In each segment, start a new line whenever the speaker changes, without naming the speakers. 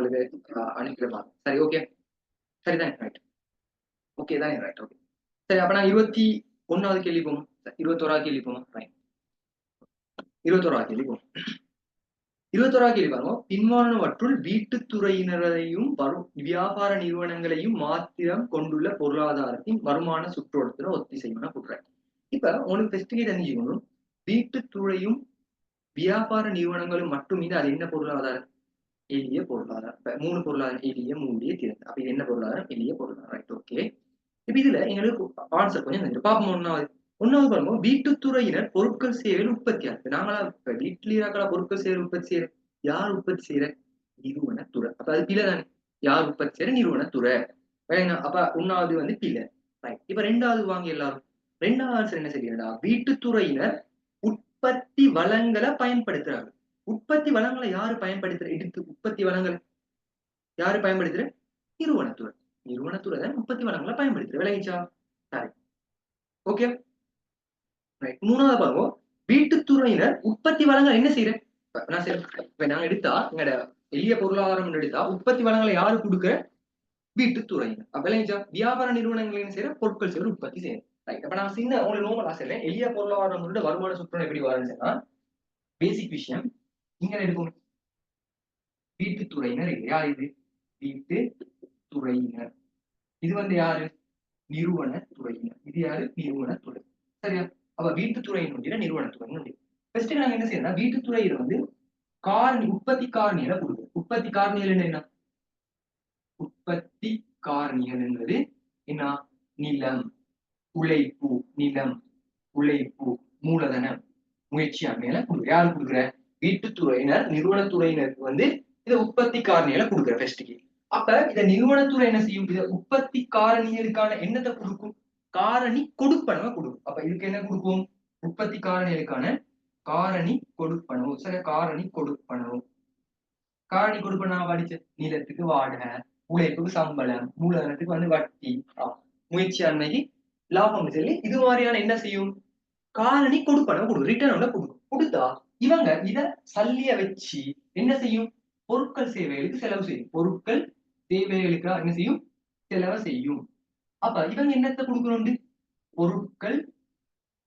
உங்களுக்கு அனுப்பிடுமா? சரி, ஓகே. சரிதானே? ரைட். ஓகே தானே? Right, okay. சரி, அப்ப நான் 21வது கேள்வி போவோம். 21வது கேள்வி போவோம். ரைட். 21வது கேள்வி போவோம். 21வது கேள்வி பாருங்க. பின்வருவனவற்றுள் வீட்டுத் துறையினரையும் வியாபார நிறுவனங்களையும் மாத்திரம் கொண்டுள்ள பொருளாதாரத்தின் வருமான சுற்றோட்டத்துல ஒத்திசைவான கூற்று. இப்ப உங்களுக்கு ஃபர்ஸ்ட் தெரிஞ்சுக்கணும். வீட்டுத் துறையும் வியாபார நிறுவனங்களும் மட்டும் மீது அது என்ன பொருளாதாரம்? எளிய பொருளாதாரம். இப்ப 3 பொருளாதாரம் எளிய, மூடிய, திறந்த. அப்ப இது என்ன பொருளாதாரம்? எளிய பொருளாதாரம். Right, okay. இப்ப இதுல எங்களுக்கு ஆன்சர் கொஞ்சம் தெரியும். பாப்போம். ஒண்ணாவது பாருங்க. வீட்டுத்துறையினர் பொருட்கள் சேவைகள் உற்பத்தியாளர். நாங்களா இப்ப வீட்டிலேயே இருக்கலாம் பொருட்கள் சேவை உற்பத்தி செய்யற. யார் உற்பத்தி செய்யற? நிறுவனத்துறை. அப்ப அது பிழை தானே. யார் உற்பத்தி செய்யற? நிறுவனத்துறை. அப்ப ஒண்ணாவது வந்து பிழை. ரைட். இப்ப 2வது வாங்க எல்லாரும். 2வது ஆன்சர் என்ன சரியாடா? வீட்டுத்துறையினர் உற்பத்தி வளங்களை பயன்படுத்துறாங்க. உற்பத்தி வளங்களை யாரு பயன்படுத்துற? எடுத்து உற்பத்தி வளங்களை யாரு பயன்படுத்துற? நிறுவனத்துறை. நிறுவனத்துறை தான் உற்பத்தி வளங்களை பயன்படுத்துற. விளங்கிச்சா? சரி, ஓகே. ரைட். 3வது பாருங்க. வீட்டுத்துறையினர் உற்பத்தி வளங்கள் என்ன செய்யற? நான் இப்ப நாங்க எடுத்தா எங்கட எளிய பொருளாதாரம் எடுத்தா உற்பத்தி வளங்களை யாரு கொடுக்குற? வீட்டுத்துறையினர். அப்ப விளங்கிச்சா? வியாபார நிறுவனங்கள் என்ன செய்யற? பொருட்கள் செய்யற, உற்பத்தி செய்யற. ரைட். அப்ப நான் சின்ன உங்களுக்கு நோமல் சொல்றேன். எளிய பொருளாதாரம் வருமான சுற்றம் எப்படி வரும்னு பேசிக் விஷயம் இங்க எடுக்கும். வீட்டுத்துறையினர் யார் இது? வீட்டு துறையினர். இது வந்து யாரு? நிறுவனத்துறையினர். இது யாரு? நிறுவனத்துறை. சரியா? அப்ப வீட்டுத்துறையினுடைய நிறுவனத்துறை. ஃபர்ஸ்ட் நாங்க என்ன செய்யறோம்னா வீட்டுத்துறையில வந்து காரணி உற்பத்தி காரணிகளை கொடுக்குறோம். உற்பத்தி காரணிகள் என்ன? உற்பத்தி காரணிகள் என்பது என்ன? நிலம், உழைப்பு, நிலம், உழைப்பு, மூலதனம், முயற்சி மேல யாரு கொடுக்குற? வீட்டுத்துறையினர் நிறுவனத்துறையினருக்கு வந்து இதை உற்பத்தி காரணிகளை கொடுக்குற ஃபர்ஸ்ட்க்கு. அப்ப இத நிறுவனத்துறை என்ன செய்யும்? இத உற்பத்தி காரணிகளுக்கான என்னத்தை கொடுக்கும்? காரணி கொடுப்பனவை கொடுக்கும். அப்ப இதுக்கு என்ன கொடுக்கும்? உற்பத்தி காரணிகளுக்கான காரணி கொடுப்பனவு. சரி, காரணி கொடுப்பனவு. காரணி கொடுப்பனவு படிச்ச நிலத்துக்கு வாடகை, உழைப்புக்கு சம்பளம், மூலதனத்துக்கு வந்து வட்டி, முயற்சியாண்மைக்கு லாபம் சொல்லி இது மாதிரியான என்ன செய்யும்? காரணி கொடுப்பனவு கொடுக்கும். ரிட்டர்ன் கொடுக்கும். கொடுத்தா இவங்க இத சல்லிய வச்சு என்ன செய்யும்? பொருட்கள் சேவைகளுக்கு செலவு செய்யும். பொருட்கள் சேவைகளுக்கு என்ன செய்யும்? செலவு செய்யும். அப்ப இவங்க என்னத்தை கொடுக்கணும்? பொருட்கள்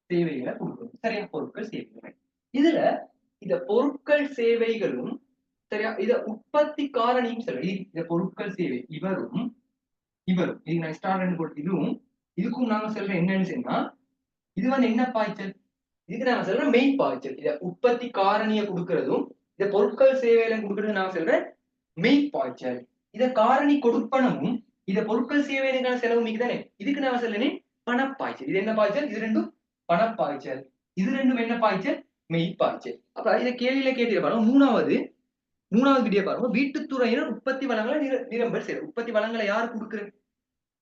சேவைகளை கொடுக்கணும். சரியா? பொருட்கள் சேவைகள். இதுல இந்த பொருட்கள் சேவைகளும் சரியா இத உற்பத்தி காரணியும் சொல்லி இந்த பொருட்கள் சேவை இவரும் இது நான் ஸ்டார்ட் போட்டு இதுக்கும் நாங்க சொல்ற என்னன்னு சொன்னா இது வந்து என்ன பாய்ச்சல்? இதுக்கு நாங்க சொல்ற மெயின் பாய்ச்சல். இத உற்பத்தி காரணியை கொடுக்கறதும் இந்த பொருட்கள் சேவையில கொடுக்கறது நான் சொல்றேன் மெயின் பாய்ச்சல். இத காரணி கொடுப்பனமும் இத பொருட்கள் சேவைகளுக்கான செலவு மிகு தானே. இதுக்கு நான் சொல்றேன் பணப்பாய்ச்சல். இது என்ன பாய்ச்சல்? இது ரெண்டும் பணப்பாய்ச்சல். இது ரெண்டும் என்ன பாய்ச்சல்? மெய் பாய்ச்சல். அப்ப இத கேள்வியில கேட்டிருப்பாங்க. மூணாவது விடிய பாருங்க. வீட்டுத்துறையினர் உற்பத்தி வளங்களை நிரம்பல் செய்யற. உற்பத்தி வளங்களை யாரு கொடுக்குறது?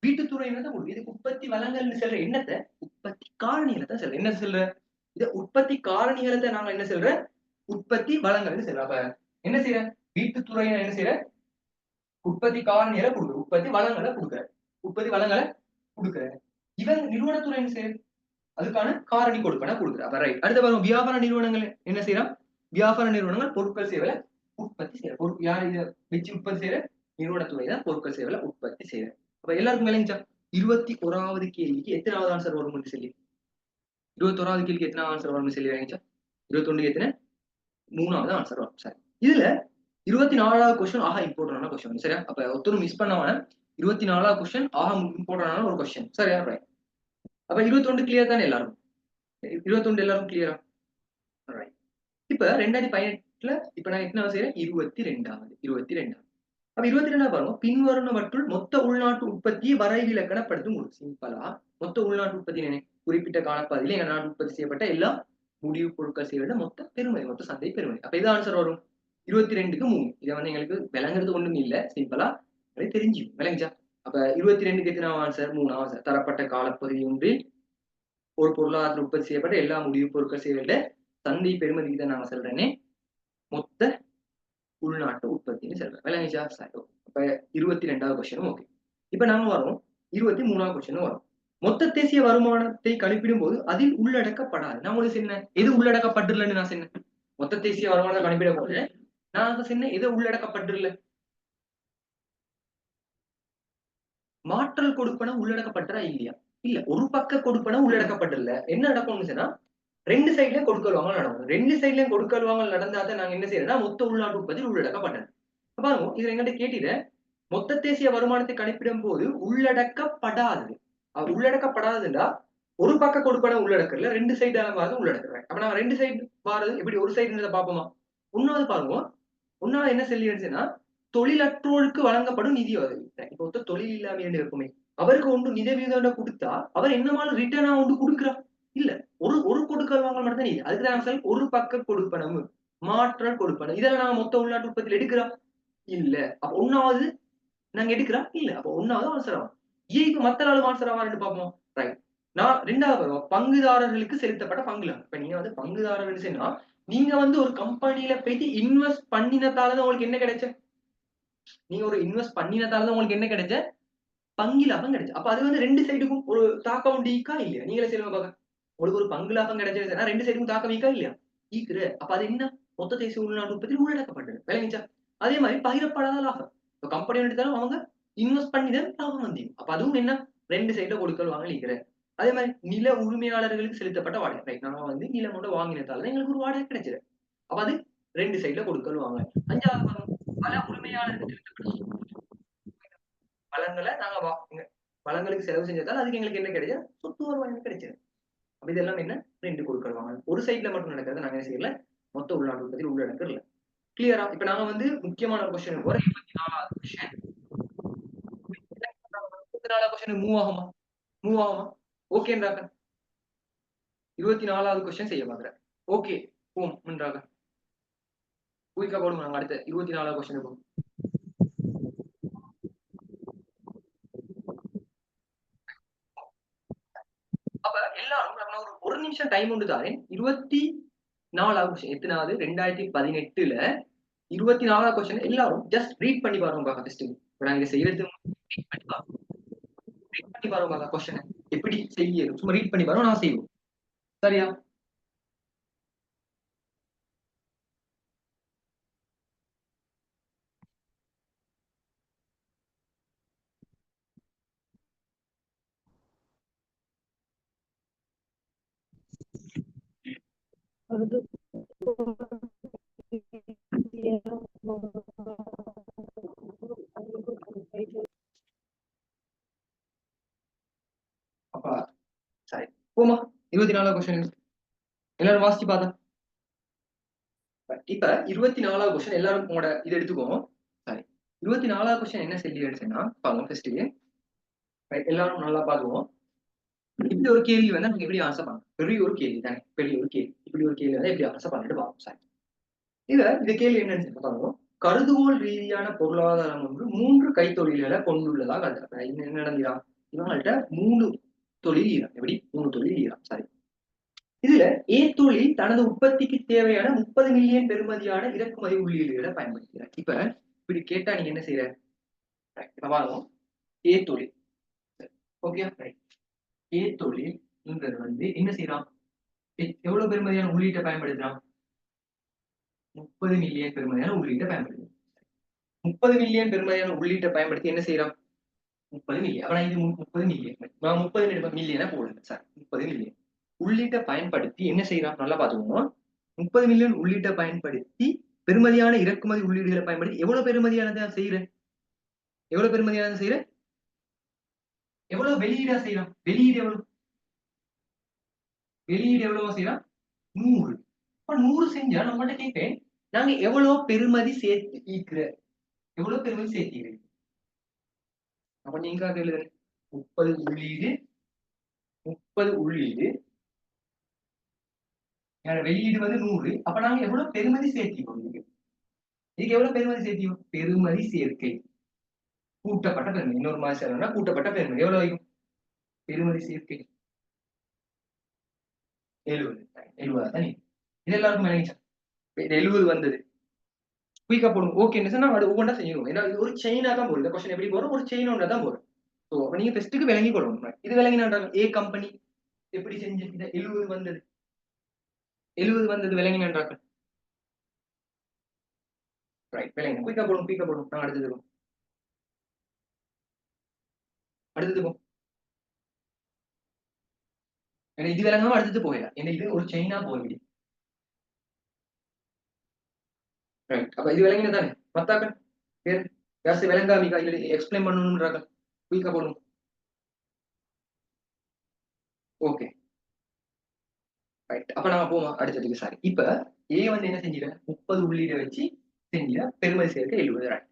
வீட்டுத்துறையினர் தான் கொடுக்குது. இதுக்கு உற்பத்தி வளங்கள்னு சொல்ற என்னத்தை? உற்பத்தி காரணிகளை தான் சொல்ற. என்ன சொல்ற? இத உற்பத்தி காரணிகளை தான் நாங்க என்ன சொல்ற? உற்பத்தி வளங்கள்னு சொல்ற. அப்ப என்ன செய்யற? வீட்டுத்துறையினர் என்ன செய்யற? உற்பத்தி காரணிகளை கொடுக்குற. உற்பத்தி வளங்களை கொடுக்குற. உற்பத்தி வளங்களை கொடுக்குற. இவன் நிறுவனத்துறை என்ன செய்யற? அதுக்கான காரணி கொடுப்பன கொடுக்குற. அப்ப ரைட். அடுத்த பாருங்க. வியாபார நிறுவனங்கள் என்ன செய்யறான்? வியாபார நிறுவனங்கள் பொருட்கள் சேவையில உற்பத்தி செய்யற. யார் இதை வச்சு உற்பத்தி செய்யற? நிறுவனத்துறை தான் பொருட்கள் சேவையில உற்பத்தி செய்யற. அப்ப எல்லாருக்கும் விளங்கிச்சா? 21வது கேள்விக்கு எத்தனாவது ஆன்சர் வரும்னு சொல்லி 21வது கேள்விக்கு எத்தனாவது ஆன்சர் வரும்னு சொல்லி விளங்கிச்சா? 21க்கு எத்தனை? 3வது ஆன்சர் வரும். சரி. இதுல 24வது கொஸ்டின் ஆக இம்பார்ட்டன்டான கொஸ்டின். சரியா? அப்ப ஒருத்தரும் மிஸ் பண்ணாம 24வது கொஸ்டின் ஆக இம்பார்ட்டன்டான ஒரு கொஸ்டின். சரியா? ரைட். அப்ப 21 கிளியர் தானே எல்லாரும்? 21 எல்லாரும் கிளியரா? ரைட். இப்ப 2018ல இப்ப நான் எத்தனாவது செய்யறேன்? 22வது. அப்ப 22வது பாருங்க. பின்வருவனவற்றுள் மொத்த உள்நாட்டு உற்பத்தியை வரைவிலக்கணப்படுத்தும் ஒரு சிம்பிளா மொத்த உள்நாட்டு உற்பத்தி என்ன? குறிப்பிட்ட காலப்பகுதியில் எங்க நாடு உற்பத்தி செய்யப்பட்ட எல்லா முடிவு பொருட்கள் செய்யறத மொத்த பெருமதி, மொத்த சந்தை பெருமதி. அப்ப இது ஆன்சர் வரும் 22க்கு 3. இதை வந்து எங்களுக்கு விளங்குறது ஒண்ணும் இல்ல. சிம்பிளா தெரிஞ்சு விளங்குச்சா? அப்ப 22க்கு எத்தனாவது ஆன்சர்? 3வது ஆன்சர். தரப்பட்ட காலப்பகுதி ஒன்றில் ஒரு பொருளாதாரத்தில் உற்பத்தி செய்யப்பட்ட எல்லா முடிவு பொருட்கள் செய்யப்பட்ட சந்தை பெருமதிக்கு தான் நாங்க சொல்றேனே மொத்த உள்நாட்டு உற்பத்தின்னு சொல்றேன். விளங்குச்சா? அப்ப 22வது கொஸ்டினும் ஓகே. இப்ப நாம வரோம் 23வது கொஸ்டினும் வரும். மொத்த தேசிய வருமானத்தை கணிப்பிடும் போது அதில் உள்ளடக்கப்படாது. நான் உங்களுக்கு சொன்னேன் எது உள்ளடக்கப்பட்டுள்ளன்னு நான் சொன்னேன். மொத்த தேசிய வருமானத்தை கணிப்பிட போது நான் சொன்னேன் எது உள்ளடக்கப்பட்டுள்ள? மாற்றல் கொடுப்பன உள்ளடக்கப்பட்டதா இல்லையா? இல்ல. ஒரு பக்க கொடுப்பன உள்ளடக்கப்படல. என்ன நடக்கும்னு சொன்னா, 2 சைடுலயும் கொடுக்கல் வாங்கல் நடக்கும். 2 சைடுலயும் கொடுக்கல் வாங்கல் நடந்தா தான் நாங்க என்ன செய்யறோம்னா, மொத்த உள்நாட்டு உற்பத்தி உள்ளடக்கப்பட்டது. இப்ப பாருங்க, இதுல என்கிட்ட கேட்டீங்க, மொத்த தேசிய வருமானத்தை கணிப்பிடும்போது உள்ளடக்கப்படாதது. உள்ளடக்கப்படாததுன்னா, ஒரு பக்க கொடுப்பன உள்ளடக்கல, 2 சைடாவது உள்ளடக்குறேன். அப்ப நாங்க 2 சைடு வாரது எப்படி ஒரு சைடுன்றத பார்ப்போமா? 1வது பாருங்க. 1வது என்ன சொல்லிருச்சுன்னா, தொழிலற்றோருக்கு வழங்கப்படும் நிதி உதவி. இப்ப ஒருத்தர் தொழில் இல்லாமைன்னு இருக்குமே, அவருக்கு ஒன்று நிதி உதவி குடுத்தா, அவர் என்னமாலும் ரிட்டர்னா ஒன்று குடுக்குறா? இல்ல. ஒரு ஒரு கொடுக்கல் வாங்கல் மட்டும் தான் நீதி. அதுக்கு தான் சார் ஒரு பக்க கொடுப்பனவு, மாற்றல் கொடுப்பனவு. இதெல்லாம் நாங்க மொத்த உள்நாட்டு உற்பத்தியில எடுக்கிறோம்? இல்ல. அப்ப 1வது நாங்க எடுக்கிறோம்? இல்ல. அப்ப 1வது ஆன்சர் ஆகும். ஏன் இப்ப மத்த 4 ஆன்சர் ஆவான்னு பார்ப்போம். ரைட். 2வது வரும். பங்குதாரர்களுக்கு செலுத்தப்பட்ட பங்கு லாபம். இப்ப நீங்க வந்து பங்குதாரர்கள் சொன்னா, நீங்க வந்து ஒரு கம்பெனில போயிட்டு இன்வெஸ்ட் பண்ணினதால தான் உங்களுக்கு என்ன கிடைச்ச? நீங்க ஒரு இன்வெஸ்ட் பண்ணினதால தான் உங்களுக்கு என்ன கிடைச்ச? பங்கு லாபம் கிடைச்சு. அப்ப அது வந்து 2 சைடுக்கும் ஒரு தாக்கம் உண்டு ஈக்கா இல்லையா? நீங்களே சொல்லுங்க பாக்கலாம். உங்களுக்கு ஒரு பங்கு லாபம் கிடைச்சதுன்னா 2 சைடுக்கும் தாக்கம் ஈக்கா இல்லையா? ஈக்குது. அப்ப அது என்ன? மொத்த தேசிய உள்நாட்டு உற்பத்தியில் உள்ளடக்கப்பட்டது. விளங்கிச்சா? அதே மாரி பகிரப்படாத லாபம். இப்ப கம்பெனி எடுத்தாலும் அவங்க இன்வெஸ்ட் பண்ணி தான் லாபம் வந்தீங்க. அப்ப அதுவும் என்ன? 2 சைடுல கொடுக்கல் வாங்கல் ஈக்குது. அதே மாரி நில உரிமையாளர்களுக்கு செலுத்தப்பட்ட வாடகை. ரைட். நாங்க வந்து நிலம் ஒண்ணு வாங்கினதால தான் எங்களுக்கு ஒரு வாடகை கிடைச்சது. அப்ப அது 2 சைடுல கொடுக்கல் வாங்கல். 5வது பாருங்க. பல உரிமையாளருக்கு செலுத்தப்பட்ட வளங்கள நாங்க வளங்களுக்கு செலவு செஞ்சதால அதுக்கு எங்களுக்கு என்ன கிடைச்சது? சொத்து வருவாய் கிடைச்சது. அப்ப இதெல்லாம் என்ன? 2 கொடுக்கல் வாங்கல். ஒரு சைடுல மட்டும் நடக்கிறத நாங்க என்ன செய்யல? மொத்த உள்நாட்டு உற்பத்தியில் உள்ளடக்கல. கிளியரா? இப்ப நாங்க வந்து முக்கியமான கொஸ்டின் போறோம். 24வது கொஸ்டின். 24வது கொஸ்டின் மூவ் ஆகுமா? மூவ் ஆகுமா? ஓகேன்றாங்க. 24வது கொஸ்டின் செய்ய பார்க்கிறேன். ஓகே. போம்ன்றாங்க. குயிக்கா போடுங்க. நாங்க அடுத்த 24வது கொஸ்டின் போவோம். அப்ப எல்லாரும் நம்ம ஒரு நிமிஷம் டைம் உண்டு தாரேன். 24வது கொஸ்டின் எத்தனாவது? 2018ல 24வது கொஸ்டின் எல்லாரும் ஜஸ்ட் ரீட் பண்ணி பாருங்க பாக்க ஃபர்ஸ்ட். இப்ப நாங்க செய்யறது ரீட் பண்ணி பாருங்க. ரீட் பண்ணி பாருங்க பாக்க கொஸ்டின். எப்படி செய்ய சும்மா ரீட் பண்ணி பாருங்க நான் செய்வோம். சரியா? அப்ப சரி. போமா. 24வது கொஸ்டின். எல்லாரும் வாசிச்சு பார்த்தா. இப்ப 24வது கொஸ்டின் எல்லாரும் உங்களோட இத எடுத்துக்கோங்க. சரி. 24வது கொஸ்டின் என்ன சொல்லி எடுத்தேன்னா, பாருங்க ஃபர்ஸ்ட் எல்லாரும் நல்லா பாத்துக்குவோம். இப்படி ஒரு கேள்வி வந்து நமக்கு எப்படி ஆன்சர் பண்ணலாம்? பெரிய ஒரு கேள்வி தானே. பெரிய ஒரு கேள்வி. இப்படி ஒரு கேள்வி வந்து எப்படி ஆன்சர் பண்ணிட்டு பார்ப்போம். சரி. இந்த கேள்வி என்னன்னு சொல்லி பாருங்க. கருதுகோள் ரீதியான பொருளாதாரம் வந்து 3 கைத்தொழில்களை கொண்டுள்ளதாக கருதுறாங்க. என்ன நடந்துறான்? இவங்கள்ட்ட 3 தொழில் ஈரம். எப்படி? 3 தொழில் ஈரம். சரி. இதுல ஏ தொழில் தனது உற்பத்திக்கு தேவையான 30 மில்லியன் பெறுமதியான இறக்குமதி உள்ளீடுகளை பயன்படுத்துகிறார். இப்ப இப்படி கேட்டா நீங்க என்ன செய்யற? இப்ப பாருங்க. ஏ தொழில். ஓகே. ஏ தொழில்ங்கிறது வந்து என்ன செய்யறான்? எவ்வளவு பெறுமதியான உள்ளீட்டை பயன்படுத்துறான்? 30 மில்லியன் பெறுமதியான உள்ளீட்டை பயன்படுத்துறான். 30 மில்லியன் பெறுமதியான உள்ளீட்டை பயன்படுத்தி என்ன செய்யறான்? 30 மில்லியன். அப்ப நான் இது 30 மில்லியன். நான் 30 மில்லியனா போடுங்க சார். 30 மில்லியன். உள்ளீட்டை பயன்படுத்தி என்ன செய்யறான்? நல்லா பாத்துக்கோங்க. 30 மில்லியன் உள்ளீட்டை பயன்படுத்தி பெறுமதியான இறக்குமதி உள்ளீடுகளை பயன்படுத்தி எவ்வளவு பெறுமதியானதை செய்யற? எவ்வளவு பெறுமதியானதை செய்யற? எவ்வளவு வெளியீடா செய்யறான்? வெளியீடு எவ்வளவு? வெளியீடு எவ்வளவோ செய்யறான்? 100. அப்ப 100 செஞ்சா நான் உங்கள்ட்ட கேட்பேன். நாங்க எவ்வளவு பெறுமதி சேர்த்து ஈக்குற? எவ்வளவு பெறுமதி சேர்த்தீர்கள்? அப்ப நீங்க அது எழுதுங்க. 30 உள்ளீடு 30 உள்ளீடு வெளியீடு வந்து 100. அப்ப நாங்க எவ்வளவு பெறுமதி சேர்த்திக்கோம் நீங்க? இதுக்கு எவ்வளவு பெறுமதி சேர்த்தியும்? பெறுமதி சேர்க்கை. கூட்டப்பட்ட பெறுமதி. இன்னொரு மாதிரி சொல்லணும்னா கூட்டப்பட்ட பெறுமதி. எவ்வளவு ஆகும்? பெறுமதி சேர்க்கை 70. 70 தானே? இது எல்லாருக்கும் விளங்கிச்சா? இது 70 வந்தது. குயிக்கா போடுங்க. ஓகேன்னு சொன்னா அது ஒவ்வொன்றா செய்யணும். ஏன்னா இது ஒரு செயினா தான் போகுது. இந்த கொஸ்டின் எப்படி போறோம்? ஒரு செயினோட தான் போறோம். சோ அப்ப நீங்க ஃபர்ஸ்ட்டுக்கு விளங்கிக் கொள்ளணும். இது விளங்கினா ஏ கம்பெனி எப்படி செஞ்சு இந்த 70 வந்தது? 70 வந்தது விளங்கினான்றார்கள். ரைட் விளங்கின. குயிக்கா போடும், குயிக்கா போடும். நான் அடுத்தது அடுத்தது போ. ஏன்னா இது விளங்காம அடுத்தது போயிடலாம். ஏன்னா இது ஒரு செயினா போகுது. ரைட். அப்ப இது விளங்கின தானே? மத்தாக்கள் பேர் யாராச்சும் விளங்காமிக்கா இல்ல எக்ஸ்பிளைன் பண்ணணும்ன்றாங்க. குயிக்கா போடுங்க. ஓகே. ரைட். அப்ப நாம போவோம் அடுத்ததுக்கு. சாரி. இப்ப ஏ வந்து என்ன செஞ்சிட 30 உள்ளீடை வச்சு செஞ்சிட பெருமதி சேர்க்க 70. ரைட்.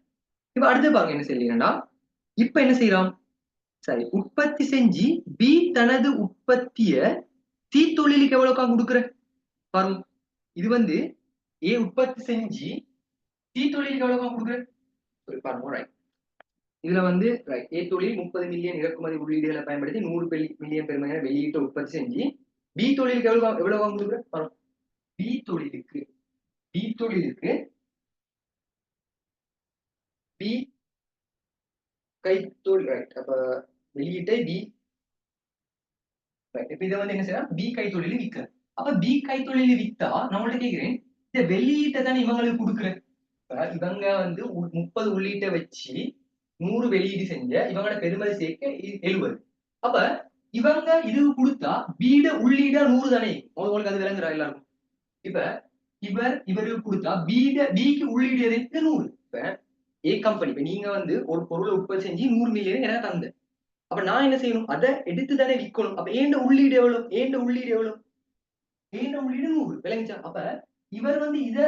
இப்ப அடுத்து பாருங்க என்ன செய்யறேன்னா இப்ப என்ன செய்யலாம்? சரி, உற்பத்தி செஞ்சு பி தனது உற்பத்திய சி தொழிலுக்கு எவ்வளவுக்கா கொடுக்குற பாருங்க. இது வந்து ஏ உற்பத்தி செஞ்சு சி தொழிலுக்கு எவ்வளவுக்கா கொடுக்குற பாருங்க. ரைட். இதுல வந்து ரைட் ஏ தொழில் 30 மில்லியன் இறக்குமதி உள்ளீடுகளை பயன்படுத்தி 100 மில்லியன் பெருமையான வெளியீட்டை உற்பத்தி செஞ்சு பி தொழிலுக்கு எவ்வளவு கொடுக்குற பாருங்க. பி தொழிலுக்கு பி கைத்தொழில். ரைட். அப்ப வெளியீட்டை பி. இப்ப இதை வந்து என்ன செய்யலாம்? பி கைத்தொழில் விற்க. அப்ப பி கைத்தொழில் வித்தா நான் உங்கள்ட்ட கேட்கிறேன், இந்த வெளியீட்டை தானே இவங்களுக்கு கொடுக்குறேன். இவங்க வந்து 30 உள்ளீட்டை வச்சு 100 வெளியீடு செஞ்ச இவங்களோட பெருமதி சேர்க்க 70. அப்ப இவங்க இது கொடுத்தா பீட உள்ளீடா 100 தானே? உங்களுக்கு அது விளங்குறா எல்லாருக்கும்? இப்ப இவருக்கு கொடுத்தா பிக்கு உள்ளீடு எது? 100. இப்ப ஏ கம்பெனி இப்ப நீங்க வந்து ஒரு பொருளை உற்பத்தி செஞ்சு 100 மில்லியன் எனக்கு தந்த. அப்ப நான் என்ன செய்யணும்? அதை எடுத்து தானே விற்கணும். அப்ப ஏண்ட உள்ளீடு எவ்வளவு? ஏண்ட உள்ளீடு 100. விளங்குச்சா? அப்ப இவர் வந்து இத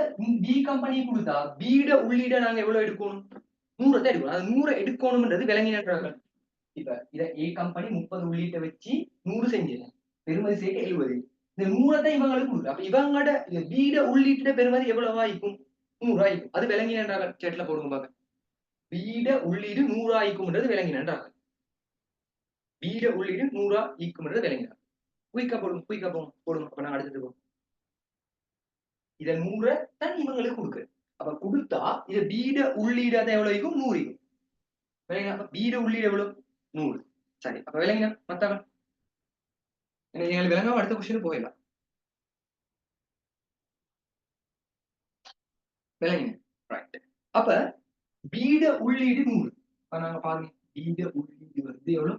பி கம்பெனி கொடுத்தா பீட உள்ளீட நாங்க எவ்வளவு எடுக்கணும்? 100 தான் எடுக்கணும். அது 100 எடுக்கணும்ன்றது விளங்கினாங்க. இப்ப இத ஏ கம்பெனி 30 உள்ளீட்டை வச்சு 100 செஞ்சேன். பெருமதி சேர்க்க 70. இந்த 100 தான் இவங்களுக்கு கொடுக்குற. அப்ப இவங்களோட பீட உள்ளீட்டு பெருமதி எவ்வளவு ஆயிக்கும்? 100 ஆயிக்கும். அது விளங்கினாங்க. சேட்ல போடுங்க பாக்க. பீட உள்ளீடு 100 ஆயிக்கும்ன்றது விளங்கினாங்க. பீட உள்ளீடு 100 ஈக்கும்ன்றது விளங்கினாங்க. குயிக்கா போடுங்க. அப்ப நான் அடுத்தது போகும். இத 100 தான் இவங்களுக்கு கொடுக்கு. அப்ப கொடுத்தா இத பீட உள்ளீடு தான் எவ்வளவு இருக்கும்? 100 இருக்கும். விளங்கினா? அப்ப பீட உள்ளீடு எவ்வளவு? 100. சரி. அப்ப விளங்கினா? மத்தவன் எங்களுக்கு விளங்காம அடுத்த கொஸ்டின் போயிடலாம். விளங்கின? ரைட். அப்ப பீட உள்ளீடு 100. அப்ப நாங்க பாருங்க. பீட உள்ளீடு வந்து எவ்வளவு?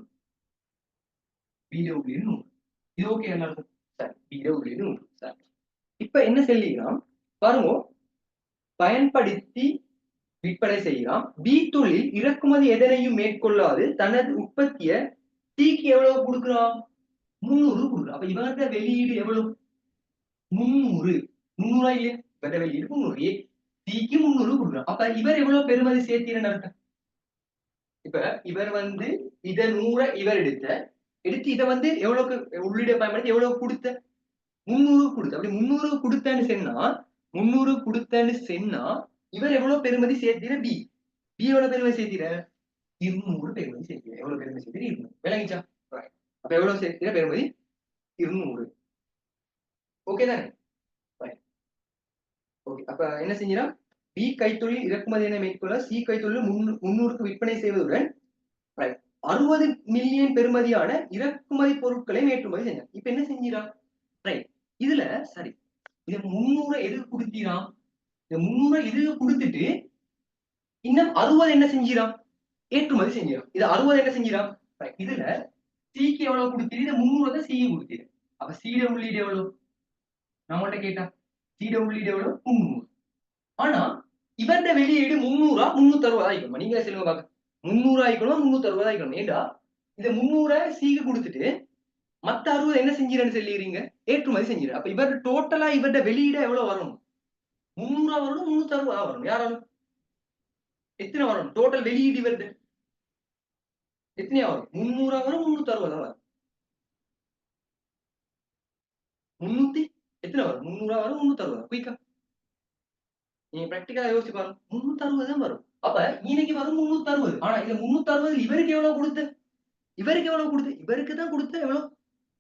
பீட உள்ளீடு 100. இது ஓகே எல்லாருக்கும்? சரி. பீட உள்ளீடு 100. சரி. இப்ப என்ன சொல்லிக்கலாம் பாருங்க. பயன்படுத்தி விற்பனை செய்யலாம். பி தொழில் இறக்குமதி எதனையும் மேற்கொள்ளாது தனது உற்பத்திய சிக்கு எவ்வளவு கொடுக்குறான்? 300 கொடுக்குறான். அப்ப இவங்க வெளியீடு எவ்வளவு? 300. 300 இல்லையா? இவங்க வெளியீடு 300. சிக்கு 300 கொடுக்குறான். அப்ப இவர் எவ்வளவு பெருமதி சேர்த்தீங்கன்னு அர்த்தம்? இப்ப இவர் வந்து இத 100 இவர் எடுத்து இத வந்து எவ்வளவுக்கு உள்ளீடு பயன்படுத்தி எவ்வளவு கொடுத்த? 300 கொடுத்த. அப்படி 300 கொடுத்தேன்னு சொன்னா இவர் எவ்வளவு பெருமதி சேர்த்தீர? பி எவ்வளவு பெருமதி சேர்த்தீர? 200 பெருமதி சேர்த்தீர. எவ்வளவு பெருமதி சேர்த்தீர? 200. விளங்கிச்சா? அப்ப எவ்வளவு சேர்த்தீர பெருமதி? 200. ஓகே தானே? ஓகே. அப்ப என்ன செஞ்சீங்கன்னா பி கைத்தொழில் இறக்குமதியினை மேற்கொள்ள சி கைத்தொழில் 300க்கு விற்பனை செய்வதுடன் 60 மில்லியன் பெறுமதியான இறக்குமதி பொருட்களை ஏற்றுமதி செஞ்சாங்க. இப்ப என்ன செஞ்சிடான்? ரைட். இதுல சரி. இத 300 எதுக்கு கொடுத்தீராம்? இந்த 300 இதுக்கு கொடுத்துட்டு இன்னும் 60 என்ன செஞ்சிடான்? ஏற்றுமதி செஞ்சிடான். இது 60 என்ன செஞ்சிடான்? இதுல சிக்கு எவ்வளவு கொடுத்தீரு? இது 300 தான் சிக்கு கொடுத்தீரு. அப்ப சீட உள்ளீடு எவ்வளவு? நான் உங்கள்ட்ட கேட்டா சீட உள்ளீடு எவ்வளவு? 300. ஆனா இவர்ட வெளியீடு 300 360 ஆயிக்கணும். நீங்களே சொல்லுங்க பாக்க. 300 ஆயிக்கணும் 360 ஆயிக்கணும். ஏண்டா இத 300 சிக்கு கொடுத்துட்டு மத்த 60 என்ன செஞ்சீரன்னு சொல்லிறீங்க? ஏற்றுமதி செஞ்சீரு. அப்ப இவர் டோட்டலா இவர்ட வெளியீடு எவ்வளவு வரணும்? 300 வரணும் 360 வரணும். யாராலும் எத்தனை வரணும்? டோட்டல் வெளியீடு இவர்ட எத்தனையா வரும்? 300 வரும் 360 வரும். 300 எத்தனை வரும்? 300 வரும் 360. குயிக்கா நீங்க பிராக்டிகலா யோசிச்சு பாருங்க. 360 தான் வரும். அப்ப இன்னைக்கு வரும் 360. ஆனா இந்த 360 இவருக்கு எவ்வளவு கொடுத்த? இவருக்கு தான் கொடுத்த எவ்வளவு?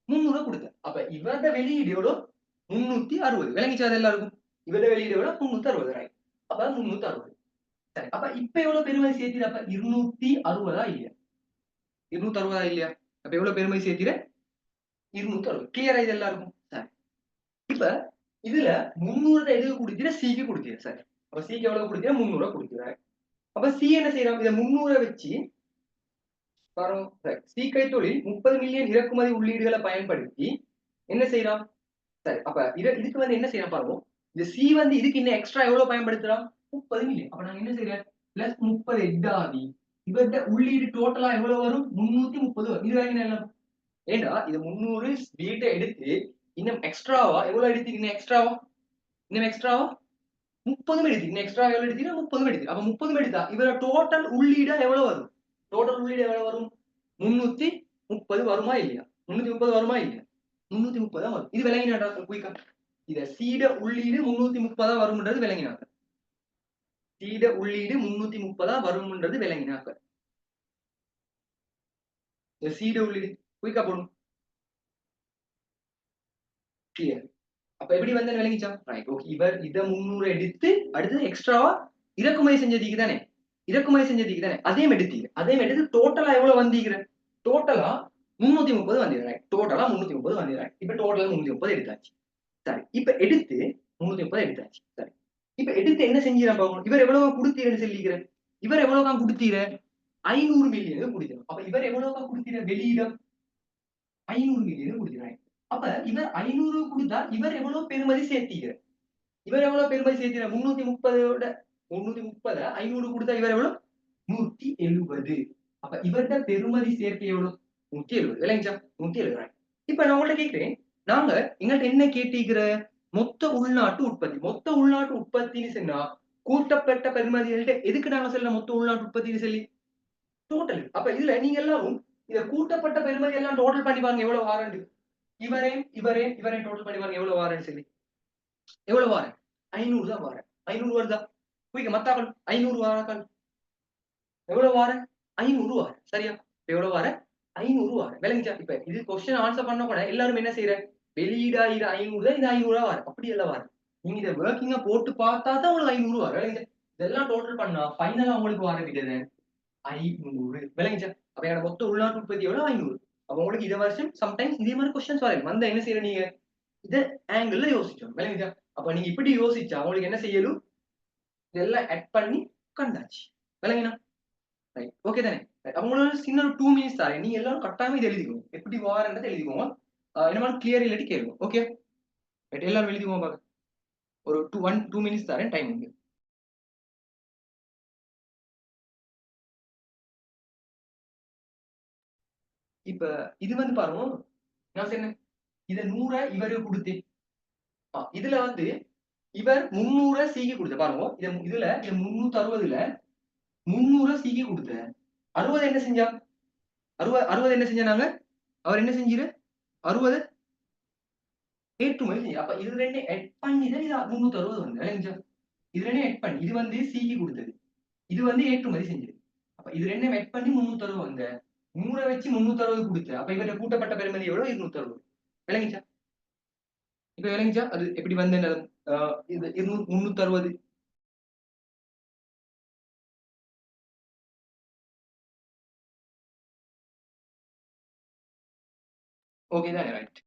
300 கொடுத்த. அப்ப இவரோட வெளியீடு எவ்வளவு? 360. விளங்கிச்சா அது எல்லாருக்கும்? இவரோட வெளியீடு எவ்வளவு? 360. ரைட். அப்ப 360. சரி. அப்ப இப்ப எவ்வளவு பெருமதி சேர்த்தீர? அப்ப 260 இல்லையா? 260 இல்லையா? அப்ப எவ்வளவு பெருமதி சேர்த்தீர? 260. கிளியரா இது எல்லாருக்கும்? சரி. இப்ப இதுல 300 எதுக்கு கொடுத்தீர? சிக்கு கொடுத்தீர. சரி. அப்ப சிக்கு எவ்வளவு கொடுத்தீர? 300 கொடுத்தீர. அப்ப சி என்ன செய்யறான்? இத 300 வச்சு பாருங்க சி கைத்தொழில் 30 மில்லியன் இறக்குமதி உள்ளீடுகளை பயன்படுத்தி என்ன செய்யறான்? சரி அப்ப இதுக்கு வந்து என்ன செய்யலாம் பாருங்க. இந்த சி வந்து இதுக்கு இன்னும் எக்ஸ்ட்ரா எவ்வளவு பயன்படுத்துறான்? 30 மில்லியன். அப்ப நாங்க என்ன செய்யறேன்? பிளஸ் 30 எட்டாவி. இவர்ட உள்ளீடு டோட்டலா எவ்வளவு வரும்? 330 வரும். இது வரைக்கும் என்ன? ஏண்டா இது 300 வீட்ட எடுத்து இன்னும் எக்ஸ்ட்ராவா எவ்வளவு எடுத்தீங்க? இன்னும் எக்ஸ்ட்ராவா? இன்னும் எக்ஸ்ட்ராவா? 30 எடுத்தீங்க. இன்னும் எக்ஸ்ட்ரா எவ்வளவு எடுத்தீங்க? 30 எடுத்தீங்க. அப்ப 30 எடுத்தா இவர டோட்டல் உள்ளீடா எவ்வளவு வரும்? டோட்டல் உள்ளீடு எவ்வளவு வரும்? 330 வருமா இல்லையா? 330 வருமா இல்லையா? 330 தான் வரும். இது விளங்கினாடா குயிக்கா. இத சீட உள்ளீடு 330 வரும்ன்றது விளங்கினாங்க. சீட உள்ளீடு 330 வரும்ன்றது விளங்கினாங்க. இந்த சீட உள்ளீடு குயிக்கா போடும். கிளியர். அப்ப எப்படி வந்தேன்னு விளங்கிச்சா? Right okay. இவர் இத 300 எடுத்து அடுத்தது எக்ஸ்ட்ராவா இறக்குமதி செஞ்சதுக்கு தானே? இறக்குமதி செஞ்சதுக்கு தானே? அதையும் எடுத்தீங்க. அதையும் எடுத்து டோட்டலா எவ்வளவு வந்தீங்க? டோட்டலா 330 வந்தீங்க. ரைட். டோட்டலா 330 வந்தீங்க. இப்ப டோட்டலா 330 எடுத்தாச்சு. சரி. இப்ப எடுத்து 330 எடுத்தாச்சு. சரி. இப்ப எடுத்து என்ன செஞ்சீங்க பாக்கணும். இவர் எவ்வளவு குடுத்தீங்கன்னு சொல்லிக்கிறேன். இவர் எவ்வளவுக்கா குடுத்தீங்க? 500 மில்லியன் குடுத்தீங்க. அப்ப இவர் எவ்வளவுக்கா குடுத்தீங்க? வெளியிடம் 500 மில்லியன் குடுத்தீங்க. அப்ப இவர் 500 குடுத்தா இவர் எவ்வளவு பெறுமதி சேர்த்தீங்க? இவர் எவ்வளவு பெறுமதி சேர்த்தீங்க? 330ஓட 330 500 குடுத்தா இவர் எவ்வளவு? 170. அப்ப இவர்ட பெறுமதி சேர்க்கை எவ்வளவு? 170. விளங்கிச்சா? 170. இப்ப நான் உங்கள்ட்ட கேட்கிறேன். நாங்க எங்கள்ட்ட என்ன கேட்டீங்கிற? மொத்த உள்நாட்டு உற்பத்தி. மொத்த உள்நாட்டு உற்பத்தின்னு சொன்னா கூட்டப்பட்ட பெறுமதிகள்ட்ட எதுக்கு நாங்க சொல்ல மொத்த உள்நாட்டு உற்பத்தின்னு சொல்லி? டோட்டல். அப்ப இதுல நீங்க எல்லாரும் இத கூட்டப்பட்ட பெறுமதி எல்லாம் டோட்டல் பண்ணி பாருங்க எவ்வளவு வாரண்டு. இவரேன் டோட்டல் பண்ணி பாருங்க எவ்வளவு வாரன்னு சொல்லி. எவ்வளவு வாரேன்? 500 தான் வாரேன். 500 வருதா? குயிக்க மத்தாக்கள் 500 வாராக்கள். எவ்வளவு வாரேன்? 500 வாரேன். சரியா? இப்ப எவ்வளவு வாரேன்? 500 வாரேன். விளங்குச்சா? இப்ப இது கொஸ்டின் ஆன்சர் பண்ண கூட எல்லாரும் என்ன செய்ற? வெளியீடா இது 500 தான் இது 500 வாரேன். அப்படி எல்லாம் வாரேன். நீங்க இத வொர்க்கிங்கா போட்டு பார்த்தா தான் உங்களுக்கு 500 வரும். விளங்குச்சா? இதெல்லாம் டோட்டல் பண்ணா ஃபைனலா உங்களுக்கு வர விடது 500. விளங்குச்சா? அப்ப என்னோட மொத்த உள்நாட்டு உற்பத்தி எவ்வளவு? 500. அப்ப உங்களுக்கு இந்த வருஷம் சம்டைம்ஸ் இதே மாதிரி கொஸ்டின்ஸ் வரும். வந்தா என்ன செய்யற நீங்க? இத ஆங்கிள்ல யோசிச்சோம். விளங்குச்சா? அப்ப நீங்க இப்படி யோசிச்சா உங்களுக்கு என்ன செய்யலும்? இதெல்லாம் ஆட் பண்ணி கண்டாச்சு. விளங்கினா? ரைட். ஓகே தானே? ரைட். உங்களுக்கு சின்ன ஒரு 2 மினிட்ஸ் தரேன். நீங்க எல்லாரும் கட்டாயமா இத எழுதிக்கோங்க. எப்படி வாரன்றத எழுதிக்கோங்க. என்னமாலும் கிளியர் இல்லாட்டி கேளுங்க. ஓகே? ரைட். எல்லாரும் எழுதிக்கோங்க பாக்க. ஒரு 2 மினிட்ஸ் தரேன். டைம் உண்டு. இப்ப இது வந்து பாருங்க. நான் சொன்னேன். இத 100 இவருக்கு குடுத்தேன். இதுல வந்து இவர் 300 சிக்கு குடுத்த பாருங்க. இதுல 360ல 300 சிக்கு குடுத்த. 60 என்ன செஞ்சா? 60 என்ன செஞ்சா நாங்க? அவர் என்ன செஞ்சிரு? 60 ஏற்றுமதி செஞ்சு. அப்ப இது 2 ஆட் பண்ணி தான் இது 360 வந்து. விளங்குச்சா? இது 2 ஆட் பண்ணி. இது வந்து சிக்கு குடுத்தது. இது வந்து ஏற்றுமதி செஞ்சது. அப்ப இது 2 ஆட் பண்ணி 360 வந்த. 100 வச்சு 360 குடுத்த. அப்ப இவர கூட்டப்பட்ட பெறுமதி எவ்வளவு? 260. விளங்குச்சா? இப்ப விளங்குச்சா? அது எப்படி வந்தது? இது 360. ஓகே தானே? ரைட்.